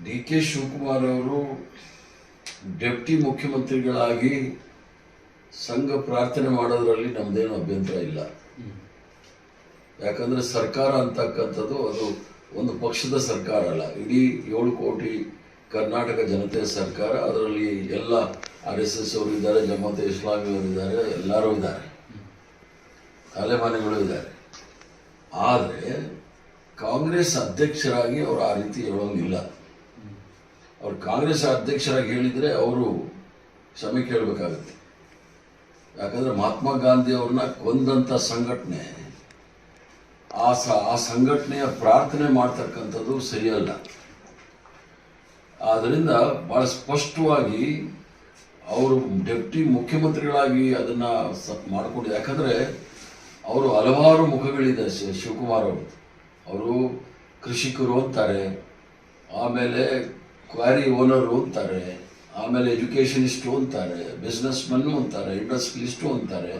ಡಿ.ಕೆ. ಶಿವಕುಮಾರ್ ಅವರು ಡೆಪ್ಟಿ ಮುಖ್ಯಮಂತ್ರಿಗಳಾಗಿ ಸಂಘ ಪ್ರಾರ್ಥನೆ ಮಾಡೋದ್ರಲ್ಲಿ ನಮ್ದೇನು ಅಭ್ಯಂತರ ಇಲ್ಲ. ಯಾಕಂದ್ರೆ ಸರ್ಕಾರ ಅಂತಕ್ಕಂಥದ್ದು ಅದು ಒಂದು ಪಕ್ಷದ ಸರ್ಕಾರ ಅಲ್ಲ, ಇಡೀ 7 ಕೋಟಿ ಕರ್ನಾಟಕ ಜನತೆಯ ಸರ್ಕಾರ. ಅದರಲ್ಲಿ ಎಲ್ಲ RSS ಅವರು ಇದ್ದಾರೆ, ಜಮಾತೆ ಇಸ್ಲಾಮಿ ಅವರು ಇದ್ದಾರೆ, ಎಲ್ಲರೂ ಇದ್ದಾರೆ, ತಲೆಮಾನೆಗಳು ಇದ್ದಾರೆ. ಆದರೆ ಕಾಂಗ್ರೆಸ್ ಅಧ್ಯಕ್ಷರಾಗಿ ಅವರು ಆ ರೀತಿ ಹೇಳೋಂಗಿಲ್ಲ. ಅವ್ರು ಕಾಂಗ್ರೆಸ್ ಅಧ್ಯಕ್ಷರಾಗಿ ಹೇಳಿದರೆ ಅವರು ಕ್ಷಮೆ ಕೇಳಬೇಕಾಗುತ್ತೆ. ಯಾಕಂದ್ರೆ ಮಹಾತ್ಮ ಗಾಂಧಿ ಅವ್ರನ್ನ ಕೊಂದಂಥ ಸಂಘಟನೆ, ಆ ಸಂಘಟನೆಯ ಪ್ರಾರ್ಥನೆ ಮಾಡ್ತಕ್ಕಂಥದ್ದು ಸರಿಯಲ್ಲ. ಆದ್ದರಿಂದ ಬಹಳ ಸ್ಪಷ್ಟವಾಗಿ ಅವರು ಡೆಪ್ಟಿ ಮುಖ್ಯಮಂತ್ರಿಗಳಾಗಿ ಅದನ್ನ ಮಾಡಿಕೊಂಡು, ಯಾಕಂದ್ರೆ ಅವರು ಹಲವಾರು ಮುಖಗಳಿದೆ. ಶಿವಕುಮಾರ್ ಅವರು ಕೃಷಿಕರು ಅಂತಾರೆ, ಆಮೇಲೆ ಕ್ವಾರಿ ಓನರು ಅಂತಾರೆ, ಆಮೇಲೆ ಎಜುಕೇಷನಿಸ್ಟು ಅಂತಾರೆ, ಬಿಸ್ನೆಸ್ ಮನ್ನು ಅಂತಾರೆ, ಇಂಡಸ್ಟ್ರಿಯಲಿಸ್ಟು ಅಂತಾರೆ.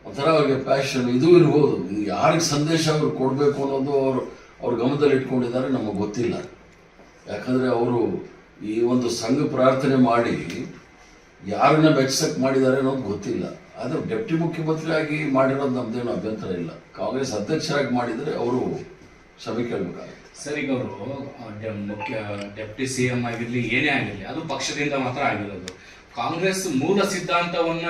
ಒಂಥರ ಅವ್ರಿಗೆ ಪ್ಯಾಷನ್ ಇದು ಇರ್ಬೋದು. ಯಾರಿಗೆ ಸಂದೇಶ ಅವ್ರು ಕೊಡಬೇಕು ಅನ್ನೋದು ಅವ್ರ ಗಮನದಲ್ಲಿ ಇಟ್ಕೊಂಡಿದ್ದಾರೆ ನಮಗೆ ಗೊತ್ತಿಲ್ಲ. ಯಾಕಂದರೆ ಅವರು ಈ ಒಂದು ಸಂಘ ಪ್ರಾರ್ಥನೆ ಮಾಡಿ ಯಾರನ್ನ ಮೆಚ್ಚಕ್ಕೆ ಮಾಡಿದ್ದಾರೆ ಅನ್ನೋದು ಗೊತ್ತಿಲ್ಲ. ಆದರೆ ಡೆಪ್ಟಿ ಮುಖ್ಯಮಂತ್ರಿ ಆಗಿ ಮಾಡಿರೋದು ನಮ್ದೇನು ಅಭ್ಯಂತರ ಇಲ್ಲ. ಕಾಂಗ್ರೆಸ್ ಅಧ್ಯಕ್ಷರಾಗಿ ಮಾಡಿದರೆ ಅವರು ಕ್ಷಮೆ ಕೇಳಬೇಕಾಗುತ್ತೆ. ಸರ್, ಈಗ ಅವರು ಡೆಪ್ಟಿ CM ಆಗಿರಲಿ, ಏನೇ ಆಗಿರಲಿ, ಅದು ಪಕ್ಷದಿಂದ ಮಾತ್ರ ಆಗಿರೋದು. ಕಾಂಗ್ರೆಸ್ ಮೂಲ ಸಿದ್ಧಾಂತವನ್ನ